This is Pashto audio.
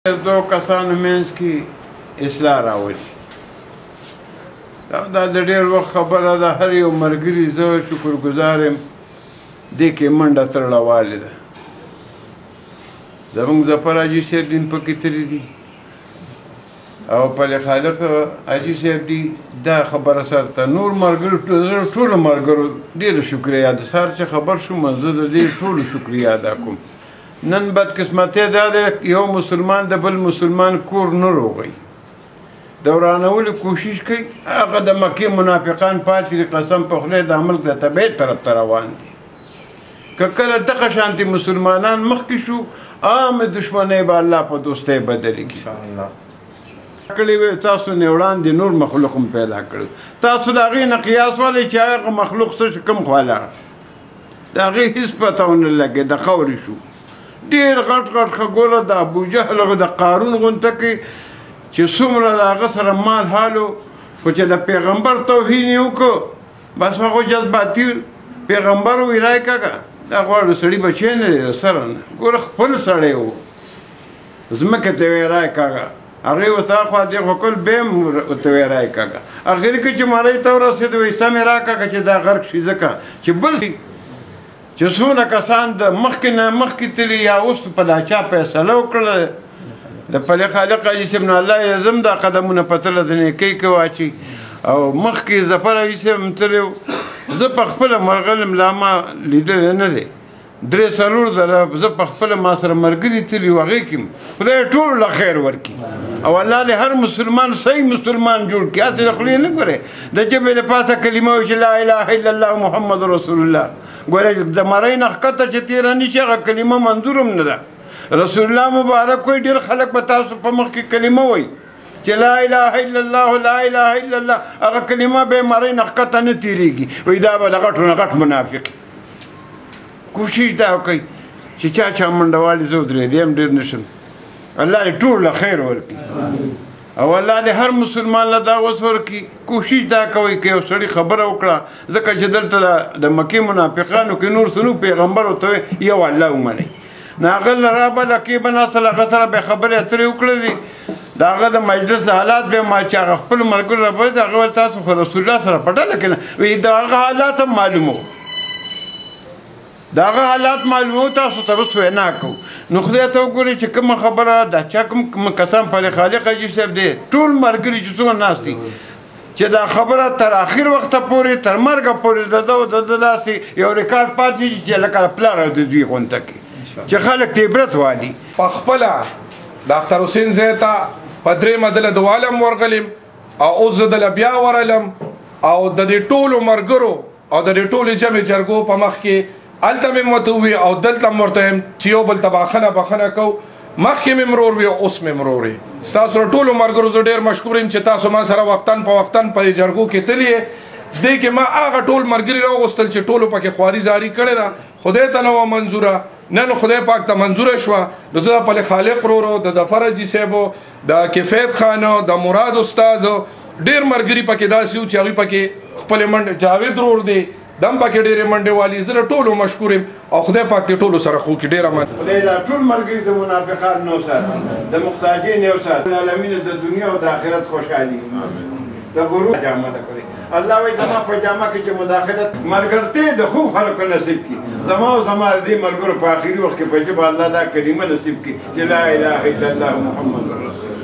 دو کسانو منځ کې اصلاح راولي. دا د ډېر وخت خبره ده. هر یو ملګري زه شکرګزار یم دې کې منډه تړله والې ده. زموږ ظفر حاجي صاحب دین پکې تللی دي او پل خالق حاجي صاحب دي. دا خبره سره ته نور ملګرو ټولو ملګرو ډېره شکریه ده. سهار چې خبر شوم زه د دې ټولو شکریه ادا کوم. نن بدقسمتۍ دا ده یو مسلمان د بل مسلمان کور نه روغی، د ورانولو کوشش کوي. هغه د مکې منافقان پاتې دي. قسم په خدای دا ملک د تبعید طرف ته روان دي. که کله دغه شانتې مسلمانان مخکې شو عامې دشمنۍ به الله په دوستۍ بدلې کړي. کړي وې تاسو نه وړاندې نور مخلوق هم پیدا کړي. تاسو د هغې نه قیاس ولې چې هغه مخلوق څه شو کوم خواله د هغې هېڅ پته ونه لګېد. د خاورې شو ډېر غټ غټ ښه ګوره د ابوجهل د قارون غونته کې چې څومره د هغه سره مال حالو خو چې د پیغمبر توهین یې وکړو بس هغو جذباتي پیغمبر ووایي رای کاکه دا غواړو سړي بچی نه دی د سره نه. ګوره خپل سړی و ځمکې ته وایي رای کاکه هغې ورته اخوا دېخوا کول بیا هم ورته وایي رای کاکه. اخر کې چې مړی ته ورسېد وایي سمې را کاکه چې دا غرق شي ځکه چې بل چې څونه کسان د مخکې نه مخکې تلي یا اوس په دا چا فیصله وکړله د پلې خالق حاجي صاحب نه الله یې دا قدمونه په تله د نیکۍ کې واچي. او مخکې ظفر حاجي صاحب هم تللی و. زه په خپله مرغلم لا ما لیدلی نه دی. 3-4 ځله زه په خپله ما سره ملګري تلي و. هغې کې خدای ټولو له خیر ورکړي او الله دې هر مسلمان صحیح مسلمان جوړ کړي. هسې د خولې نه ګورې د ژبې د پاسه کلمه وایي چې لا اله الا الله محمد رسول الله. ګوره د مرۍ نه ښکته چې تېره نه شي هغه کلمه منظور هم نه ده. رسول الله مبارک وایي ډېر خلک به تاسو په مخ کې کلمه وایي چې لا اله الا الله لا اله الا الله هغه کلمه به یې مرۍ نه ښکته نه تېرېږي. وایي دا به د غټو نه غټ منافق. کوشش دا وکړئ چې چا چا منډه والي زه ودرېدی هم ډېر نه شم. الله دې ټولو له خیر ورکړي او الله دې هر مسلمان له دا وس ورکړي. کوشش دا کوئ که یو سړي خبره وکړه ځکه چې دلته د مکې منافقانو کې نور څه نو پیغمبر ورته یو الله ومنئ. نو هغه له رابله کې به ناصل هغه سره به خبرې اترې وکړلې د هغه د مجلس حالات به ما چې هغه خپلو ملګرو رابلې د هغه ویل تاسو خو رسول الله سره پټله که نه وایي د هغه حالات هم معلومو د هغه حالات معلومو تاسو ته بس وینا کوو. نو خدای ته وګورئ چې کومه خبره دا چا کوم کسان پلې خالق حاجي صاحب دی ټول ملګري چې څومره ناست دي چې دا خبره تر آخر وخته پورې تر مرګه پورې د ده او د ده داسې یو ریکارډ پاتې شي چې لکه پلار او د دوی غونته کې چې خلک ته عبرت والي. په خپله د اختر حسین ځای ته په درېیمه دله دوالم ورغلم او اوس زه دله بیا ورغلم او د دې ټولو ملګرو او د دې ټولې جمع جرګو په مخ کې هلته مې ورته ووي او دلته مې ورته یم چې یو بل ته بخښنه کوو. مخکې مې مرور وي او اوس مې مرور وي. ستاسو له ټولو ملګرو زه ډېر مشکور یم چې تاسو ما سره وختن په وختن په دې جرګو کې تلي یې. دې کې ما هغه ټول ملګري راوغوښتل چې ټولو پکې خواري زاري کړې ده. خدای ته نه وه منظوره نن خدای پاک ته منظوره شوه. نو زه د پلې خالق ورورو د ظفر حاجي صاحبو د کفایت خانو د مراد استازو ډېر ملګري پکې داسې وو چې هغوی پکې خپلې منډې جاوید ورور دی دم پکې ډېرې منډې والي. زه له ټولو مشکور یم او خدای پاک دې ټولو سره خو کې ډېره من خدای دا ټول ملګري د منافقان نه وساتي د محتاجین یې وساتي. العالمین د دنیا او د آخرت خوشحالي د غرور جامه ده کړې. الله وایي زما په جامه کې چې مداخلت ملګرتې د ښو خلکو نصیب کړي. زما او زما دې ملګرو په آخري وخت کې په ژبه الله دا کلمه نصیب کړي چې لا اله الا الله محمد رسول الله.